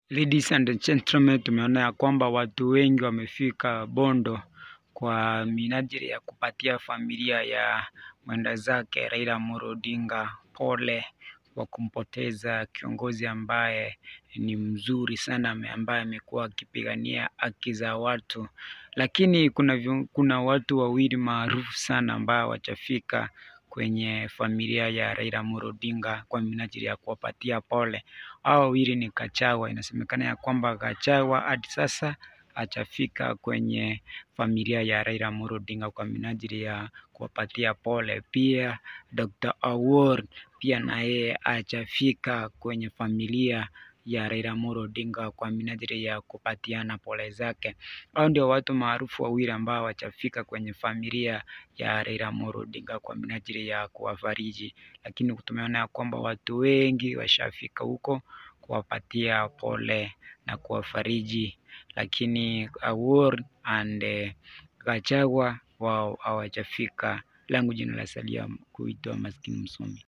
Ladies and gentlemen, tumeona ya kwamba watu wengi wamefika Bondo kwa minajili ya kupatia familia ya mwenda zake Raila Amolo Odinga pole kwa kumpoteza kiongozi ambaye ni mzuri sana, ambaye amekuwa akipigania haki za watu. Lakini kuna watu wawili maarufu sana ambao wachafika kwenye familia ya Raila Amolo Odinga kwa minajili ya kuwapatia pole. Hao wawili ni Gachagua. Inasemekana ya kwamba Gachagua hadi sasa hajafika kwenye familia ya Raila Amolo Odinga kwa minajili ya kuwapatia pole. Pia Dr. Award pia na yeye hajafika kwenye familia ya Raila Amolo Odinga kwa minajili ya kupatiana pole zake. Hao ndio watu maarufu wawili ambao hawajafika kwenye familia ya Raila Amolo Odinga kwa minajili ya kuwafariji, lakini tumeona ya kwamba watu wengi washafika huko kuwapatia pole na kuwafariji, lakini Award and Gachagua wao hawajafika. Langu jina la salia kuitwa Maskini Msomi.